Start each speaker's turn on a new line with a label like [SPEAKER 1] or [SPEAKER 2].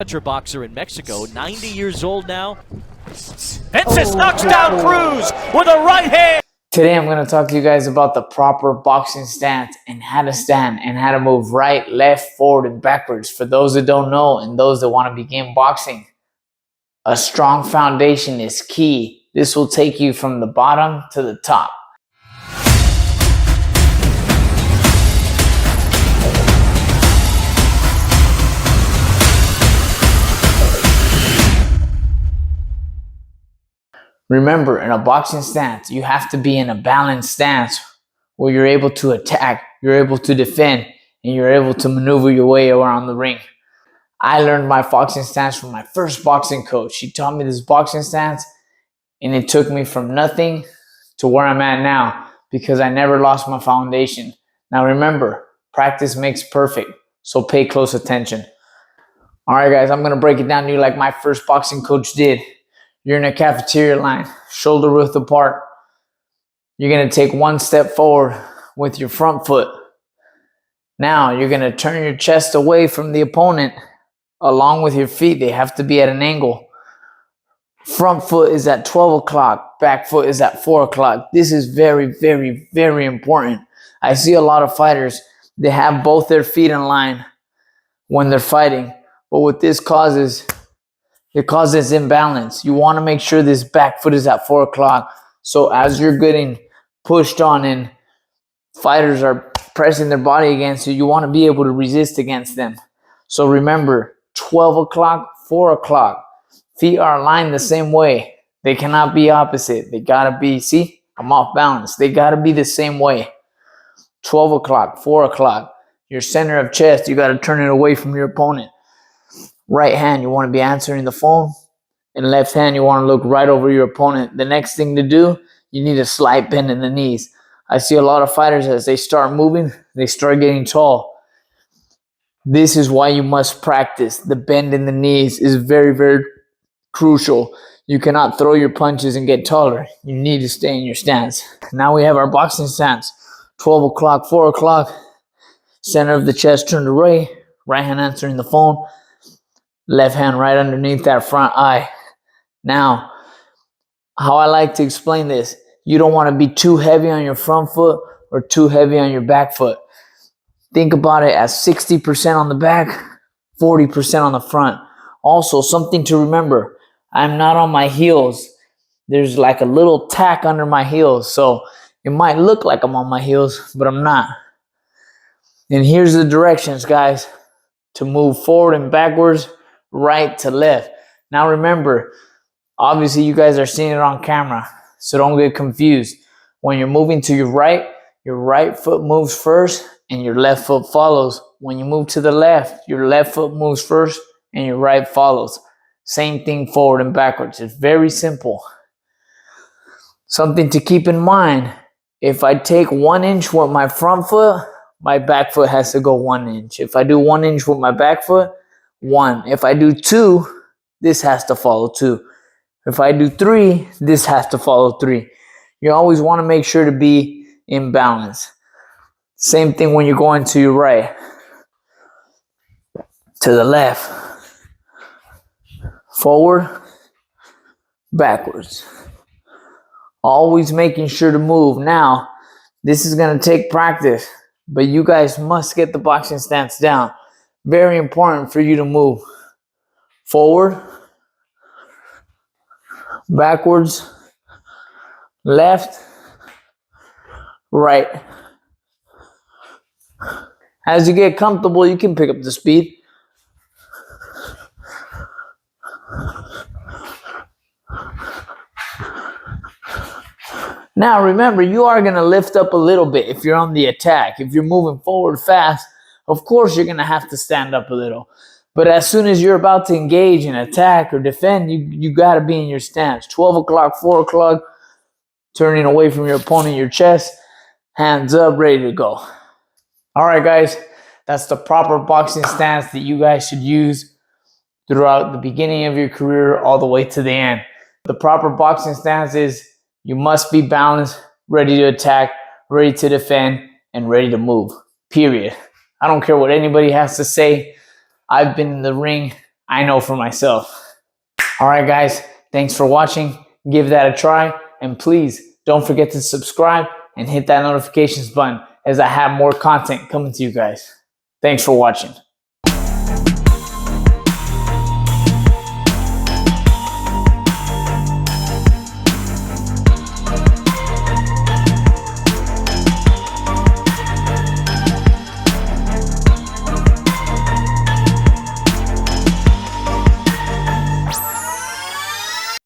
[SPEAKER 1] amateur boxer in Mexico, 90 years old now. Vences knocks down Cruz with a right hand.
[SPEAKER 2] Today I'm going to talk to you guys about the proper boxing stance and how to stand and how to move right, left, forward, and backwards. For those that don't know and those that want to begin boxing, a strong foundation is key. This will take you from the bottom to the top. Remember, in a boxing stance, you have to be in a balanced stance where you're able to attack, you're able to defend, and you're able to maneuver your way around the ring. I learned my boxing stance from my first boxing coach. She taught me this boxing stance, and it took me from nothing to where I'm at now because I never lost my foundation. Now remember, practice makes perfect, so pay close attention. All right, guys, I'm going to break it down to you like my first boxing coach did. You're in a cafeteria line, shoulder width apart. You're going to take one step forward with your front foot. Now you're going to turn your chest away from the opponent along with your feet. They have to be at an angle. Front foot is at 12 o'clock. Back foot is at 4 o'clock. This is very, very, very important. I see a lot of fighters, they have both their feet in line when they're fighting. But what this causes, it causes imbalance. You want to make sure this back foot is at 4 o'clock. So as you're getting pushed on and fighters are pressing their body against you, you want to be able to resist against them. So remember, 12 o'clock, 4 o'clock. Feet are aligned the same way. They cannot be opposite. They got to be, see, I'm off balance. They got to be the same way. 12 o'clock, 4 o'clock. Your center of chest, you got to turn it away from your opponent. Right hand, you want to be answering the phone. And left hand, you want to look right over your opponent. The next thing to do, you need a slight bend in the knees. I see a lot of fighters, as they start moving, they start getting tall. This is why you must practice. The bend in the knees is very, very crucial. You cannot throw your punches and get taller. You need to stay in your stance. Now we have our boxing stance. 12 o'clock, 4 o'clock. Center of the chest turned away. Right hand answering the phone. Left hand right underneath that front eye. Now, how I like to explain this, you don't want to be too heavy on your front foot or too heavy on your back foot. Think about it as 60% on the back, 40% on the front. Also, something to remember, I'm not on my heels. There's like a little tack under my heels, so it might look like I'm on my heels, but I'm not. And here's the directions, guys, to move forward and backwards, right to left. Now remember, obviously you guys are seeing it on camera, so don't get confused. When you're moving to your right foot moves first and your left foot follows. When you move to the left, your left foot moves first and your right follows. Same thing forward and backwards. It's very simple. Something to keep in mind, if I take 1 inch with my front foot, my back foot has to go 1 inch. If I do 1 inch with my back foot, 1. If I do 2, this has to follow 2. If I do 3, this has to follow 3. You always want to make sure to be in balance. Same thing when you're going to your right, to the left, forward, backwards. Always making sure to move. Now, this is going to take practice, but you guys must get the boxing stance down. Very important for you to move forward, backwards, left, right. As you get comfortable, you can pick up the speed. Now remember, you are going to lift up a little bit if you're on the attack. If you're moving forward fast, of course you're going to have to stand up a little. But as soon as you're about to engage and attack or defend, you got to be in your stance. 12 o'clock, 4 o'clock, turning away from your opponent, your chest, hands up, ready to go. All right, guys, that's the proper boxing stance that you guys should use throughout the beginning of your career all the way to the end. The proper boxing stance is you must be balanced, ready to attack, ready to defend, and ready to move, period. I don't care what anybody has to say. I've been in the ring I know for myself. All right, guys, thanks for watching. Give that a try. And please don't forget to subscribe and hit that notifications button as I have more content coming to you guys. Thanks for watching.